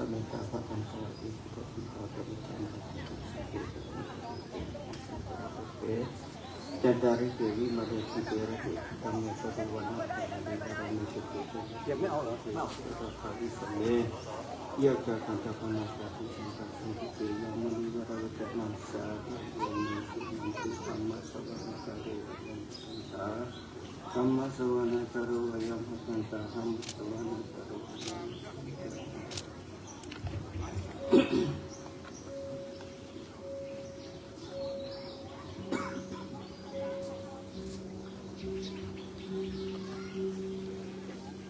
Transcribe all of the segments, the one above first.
เมตตาพระธรรมสวัสดีพระพุทธเจ้าพระธรรมจันดาริเกวิมาเรติเกระหิธรรมะสวรรค์ในบารมีสุขิเก็บไม่เอาเหรอเอาพระวิสัยเยี่ยมจากขันธปนาสาธุสังฆสังฆเกยามุนีวราวจนังสาธุโยนิสุนันติธรรมะสวรรค์การเรียนสาธรรมะสวรรค์การุยามหันตาธรรมะสวรรค์การุ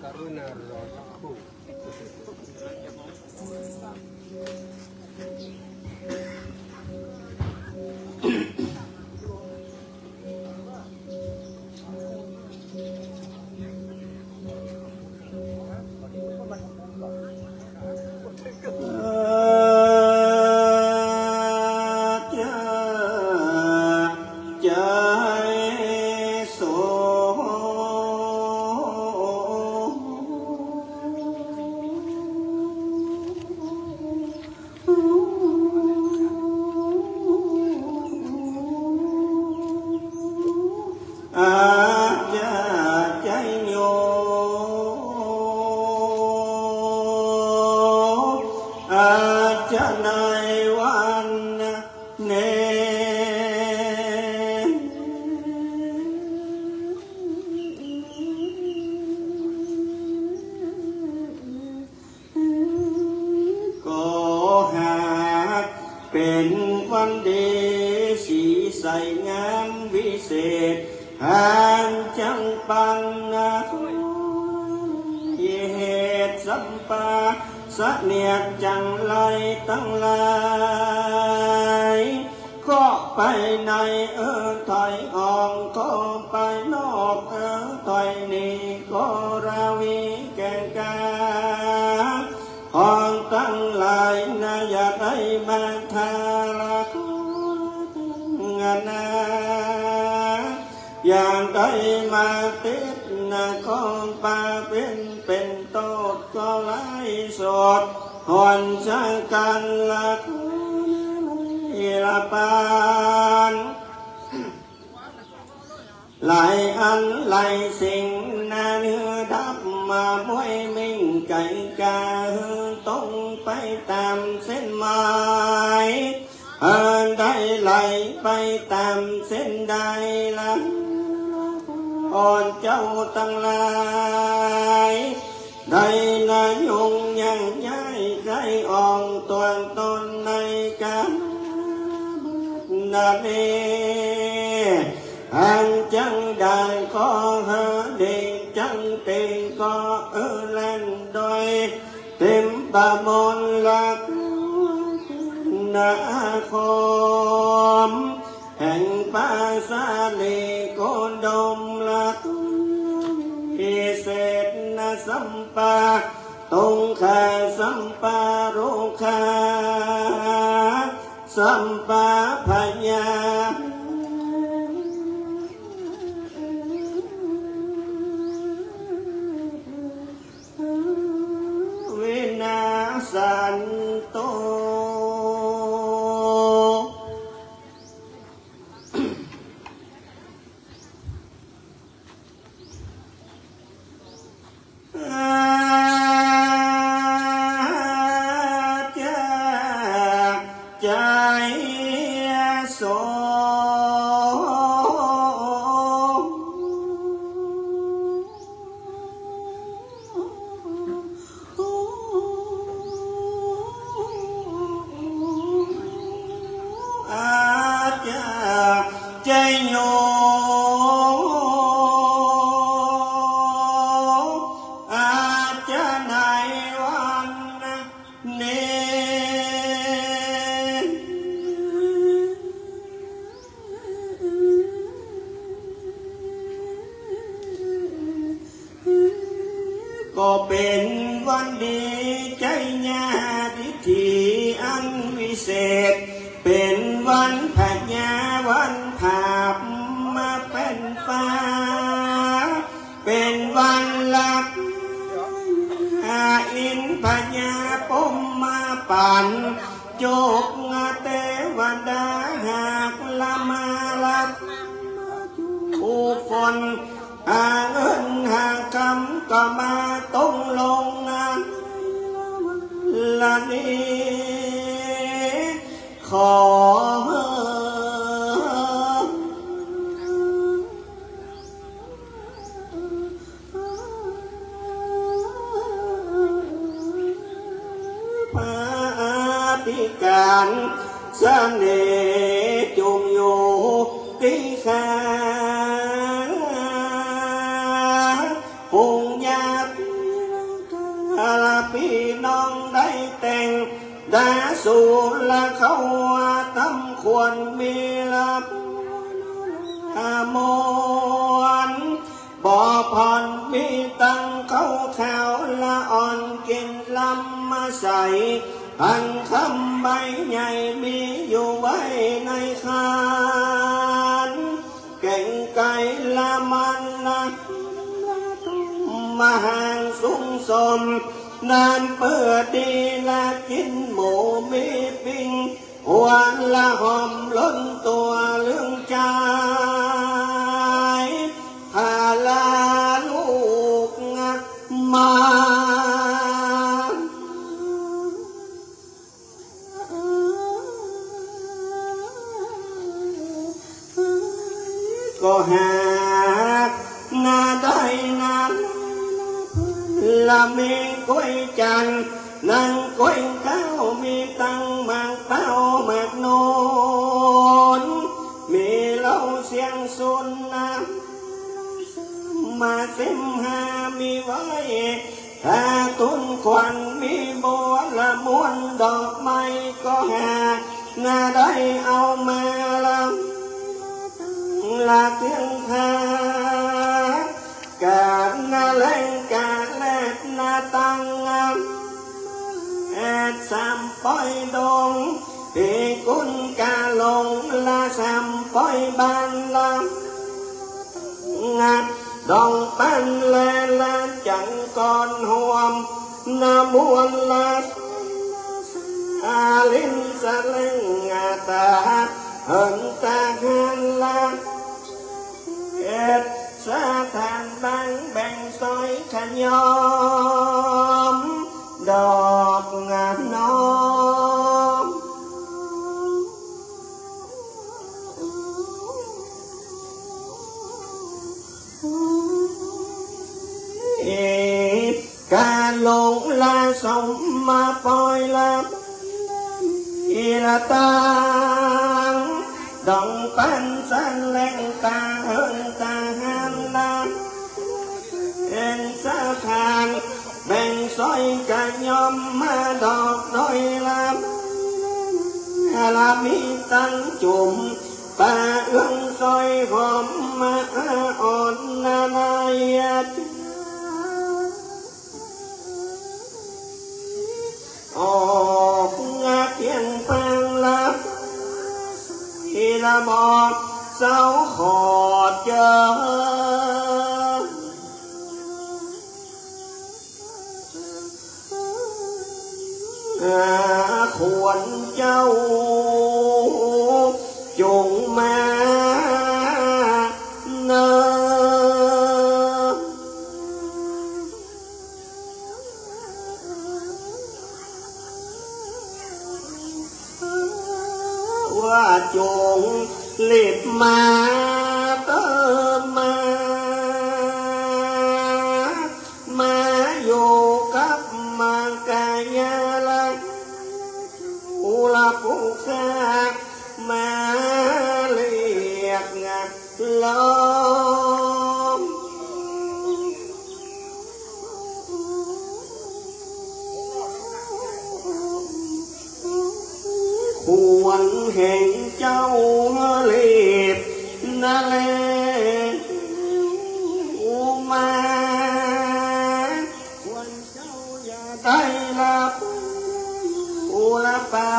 กรุณารอสักครู่เป็นวันดีสีใสงามวิเศษหานจังปังนะเหตุสัมปาสะเนียดจังไรตั้งหลายก็ไปในถอยออกก็ไปนอกถอยนี่ก็ราวีแก่งกาห้องตั้งหลายนะอย่าได้มาทารักงานาอย่างได้มาติดนะของป่าเป็นโตดก็ไล่สดหอนช่างกันละละปานหลายอันหลายสิ่งนาเนื้อดับมามวยมิ่งไก่กาตรงไปตามเส้นไม้ได้ไหลไปตามเส้นใดละอ่อนเจ้าตั้งหลายได้นายุงยังย้ายใจอ่องตัวตนในกันนาเนอันจังได้ก็เฮเดินจังเต็งก็เล่นโดยเต็มบามนลักนาคมแห่งป่าสาลีโกนดมลักพิเศษนะสัมปาตงขาสัมปารุขาสัมปาพยาวินาสันโตใจโสใจโยอาจารย์ในวันนี้ก็เป็นวันดีใจญาติที่อันวิเศษเป็นวันพญาวันภาพมาเป็นฟ้าเป็นวันหลักอินพญาปมมา ปันจุกเทวดาหากละมาลับผู้ฝนหาเงินหาคำก็มาต้องลงงานละนี้ขอที่การเสน่ห์จงอยู่ที่แค่คงอยากพี่น้องได้แต่งดาสู่ละเขาทำควรมีลับมวนบ่อผ่อนมีตังเขาข่าวละอ่อนกินลำมาใส่พันคำใบใหญ่มีอยู่ไว้ในคานเก่งไก่ละมันละมาห่างสูงสมนานเปิดดีละกินหมูมีปิ้งหวานละหอมล้นตัวเรื่องใจพาลาลูกมาก็หากนาได้นาละมีกล้วยจันนั่งกล้วยข้าวมีตังหมากเต้าหมากโนนมีเหล้าเสียงสุนน้ำมาเส้มหามีไว้ถ้าตุนควันมีบัวละม้วนดอกไม้ก็หานาได้เอามาละเพียงพากาดนาแรงกาดแลดนาตังแอดสามปอยดงที่กุนกาลงละสามปอยบานละงัดดองปันแลละจังก่อนห่วมนามวนละอาลินสะเลงตาเหินตาหันละเอ็ดสะทานบางแบ่งซอยขยอมดอกงามน้อมการลงลาสมมาปล่อยละอีละตังดองปันสันแรงตาเหินตาหันละเอ็นสะทานแบ่งซอยกันยอมมาดอกน้อยละละมีตังจุ่มปาเอื้องซอยหอมมาอ่อนนาลายออกงาเพียงปังลับที่ละบอกเสาขอดเจอควรเจ้าจงมาเนว่าจงเล็บมาเติมมาอยู่กับมากายาลังอุลาปุกามาเรียกล้อมควรแห่งเจ้าเล็บนาเลอุมาควรเจ้าอย่าได้ลับอุลาปา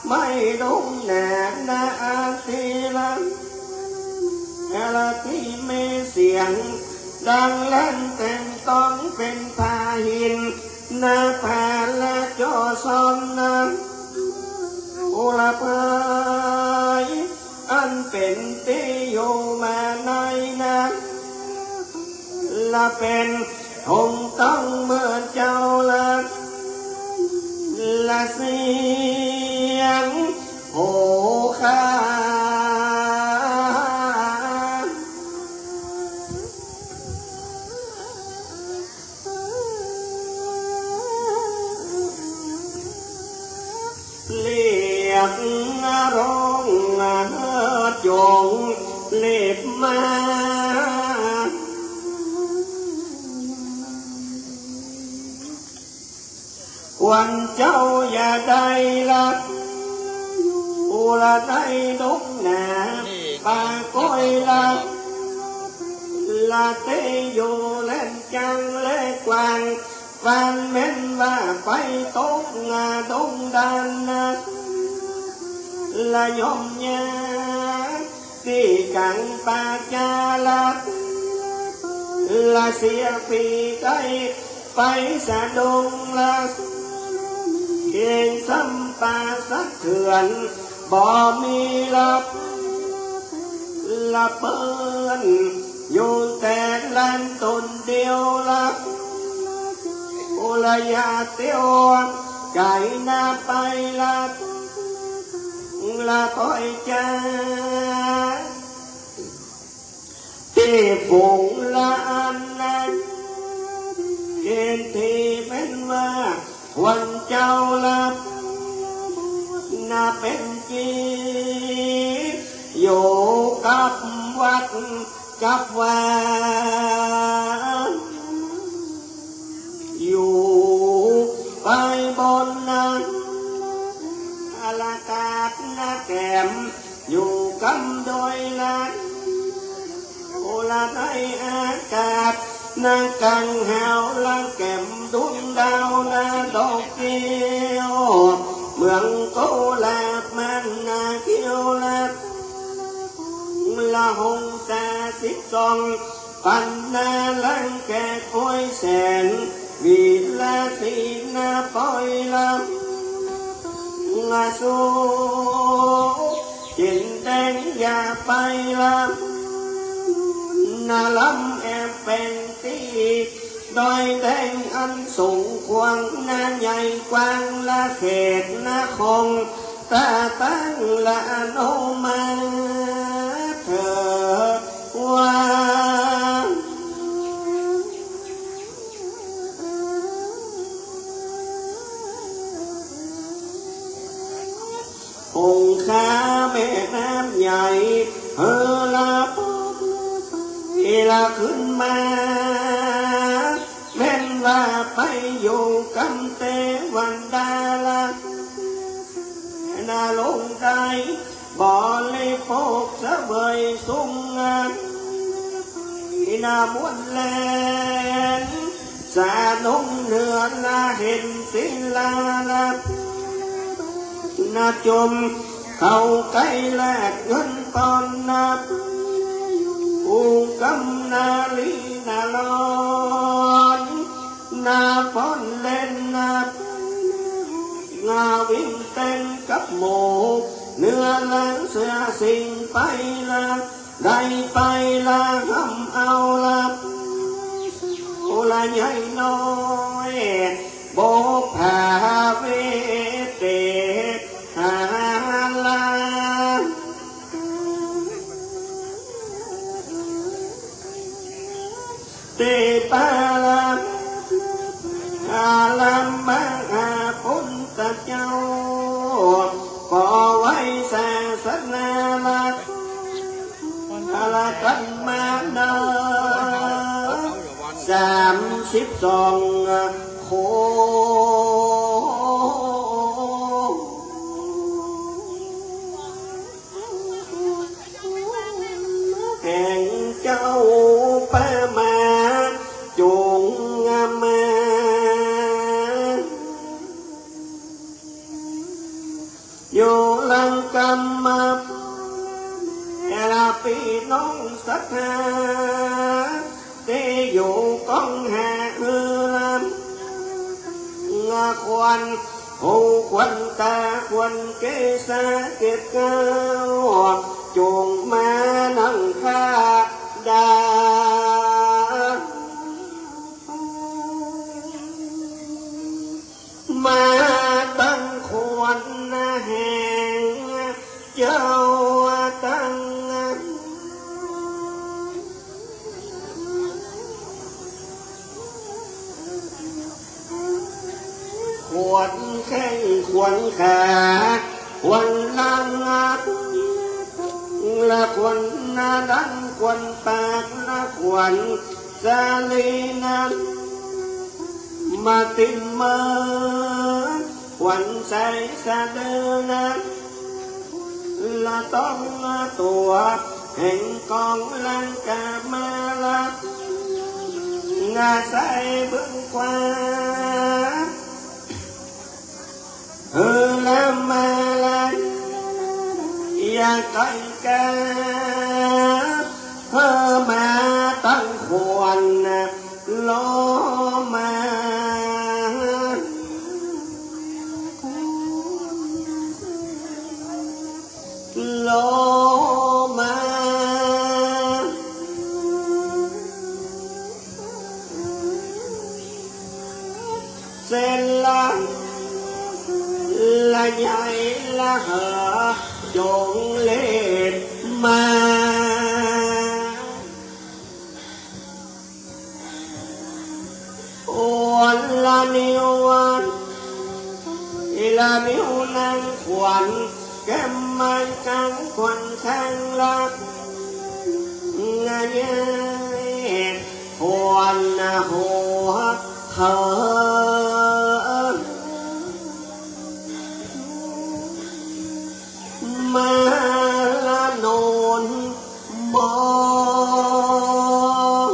ไม่ดงแหน่นาอาทีลังอะไรที่มีเสียงดังลั่นเต็มต้องเป็นพาหิน นาแผ่และจอซอนนาโอละพายอันเป็นที่อยู่มาในนั้นละเป็นคงต้องเมื่อเจ้าละเสียงโหคาเรียกร้องจงเล็บมาวันเจ้าอย่าได้ละอุละได้ดุกหนาปาก้อยละเตอยู่เล่นจังเล่กวางฟันเม้นว่าไปตกงาดงดันละยมยาที่กังปาจาละเสียปีไกไปสะดงละเก่งสัมปาสักเถื่อนบ่มีละเปิ้นอยู่แต่ลันตนเดียวละโอละยาเตียวไก่นาไปละคอยจ้าที่ฝูงละอันนั้นเกณฑ์ที่เป็นว่าวันเจ้าละน่าเป็นจีอยู่กับวัดกับวาอยู่ไปบนนั้นอลากาศนาแก้มอยู่กำโดยลันโอละในอากาศนากังหาวลังแก้มดวงดาวนาดอกเกี้ยวเมืองโกลาบมันนาเกี้ยวละหงสาสิบสองปันนาลังแก่คอยแสนวีลาสีนาปอยละงาสูจินแดงอย่าไปละนาลำแอบเป็นตีดอยแดงอันสูงควงนาใหญ่กว้างละเขตนาคงตาตั้งละโนมาเธอว่าองค์ข้าแม่น้ำใหญ่เฮละละขึ้นมาแม่นว่าไปอยู่กำเตวันดาละนาลงใจบ่อเลยพกสะเบยสุงนาม้วนแลนสาลงเนือละเห็นศิลาละนาจมเข้าใกล้แลกเงินปอนนาอูกำนาลีนาลอนนาฟอนเล่นงาวิ่งเต้นกับหมูเนื้อหนังเสือสิ่งไปละได้ไปละทำเอาละโอละใหญ่น้อยโบกผาเวเตหาลาเตปาลาอาลัมมังอาพุทธเจ้าก่อไว้ศาสนาลักอะไรกันมาเนอ32 โคแห่งเจ้าปะมาจงมาอยู่ลังกำมาแอลาปีน้องสักหาเตอยู่กองหาล ควันหูควันตาควันเกษาเกศเก้าจงมานั่งข้าดามาตั้งควรแห่งเจ้าตั้งขวดแข้งขวนขาขวนลังละขวนนาดันขวนปากละขวนสาลีนั้นมาติมเมอขวนใส่สะเดือนั้นละต้องตัวแห่งกองลังกามาละงาใส่เบื้องขวาละมาละอย่าไกลกันมาตั้งควรล้อมาล้อมาเส้นละละใหญ่ละเหอจงเล่นมาโอนละนิ้วละนิ้วนั่งขวัญแก้มมันกังขวัญข้างลักงาเย่ขวัญหัวเธอมาละโนนมอง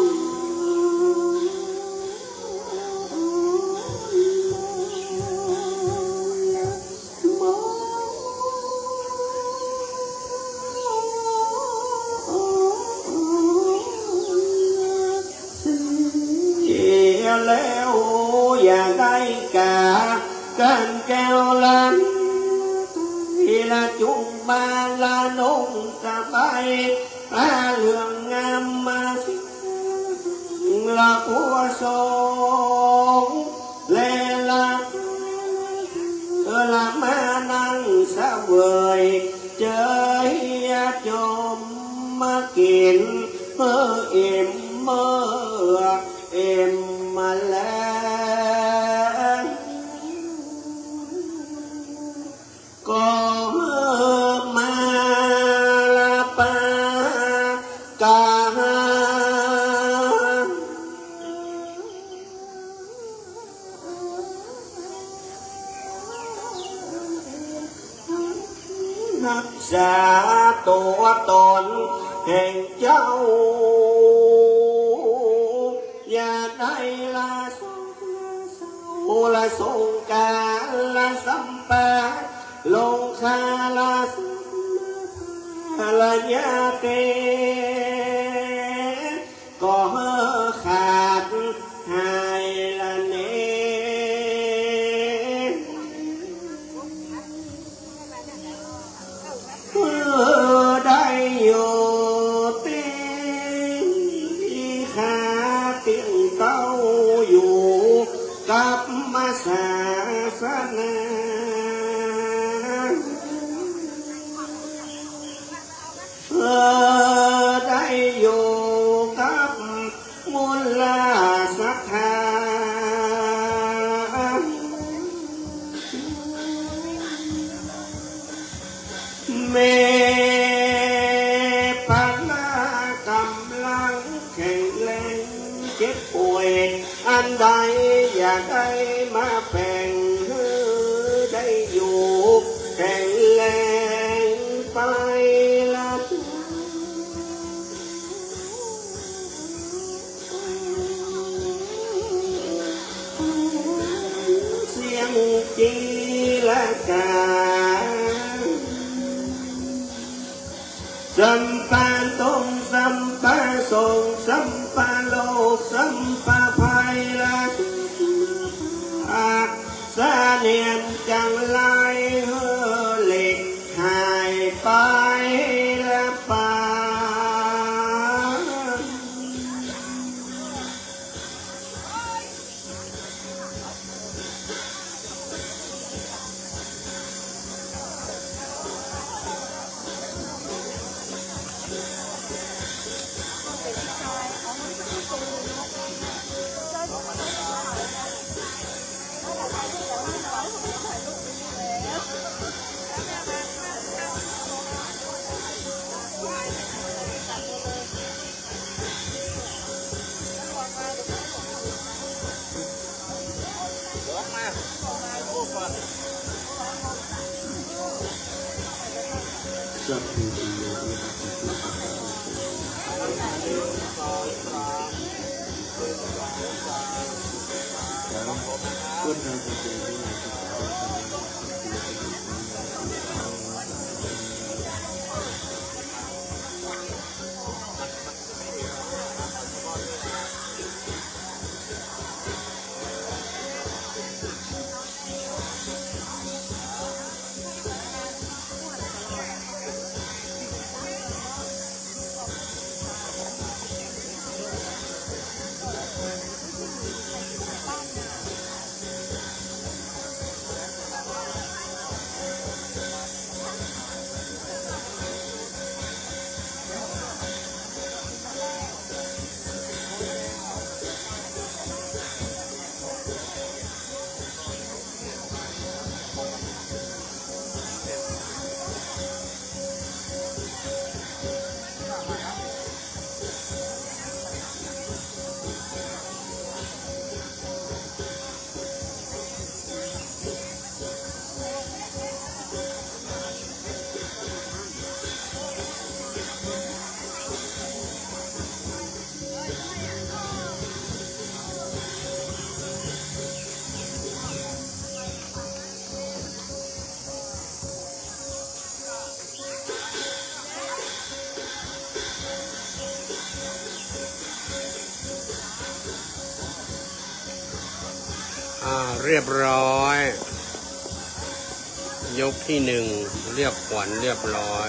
แล้วอย่าได้กากันแก้วลันละจุงมาละนงสบายเหลืองงามมาสิละผัวสงเลละมานั่งสะเวยเจอจมมากินเอ็มเอ็มมาแล้วก็มาละปาการักษาตัวตนแห่งเจ้าอย่าได้ละสงกาละสัมปะลงคาละยาเตก็ขาดหายละเนได้อยู่ตีขาเตียงเต้าอยู่กับมาศาสนาได้อยู่กับมูลศรัทธาเมพลากำลังแข็งแรงเจ็บป่วยอันใดอยากได้มาแบ่งได้อยู่แข็งแรงไปละเสียงจีละกาสัมปะตงสัมปะสงสัมปะโลกสัมปะภัยละส สัพพิติโยวินัสตุสัพพะพุทธังสติวินัสตุสัพพเรียบร้อย ยกที่หนึ่งเรียบขวัญเรียบร้อย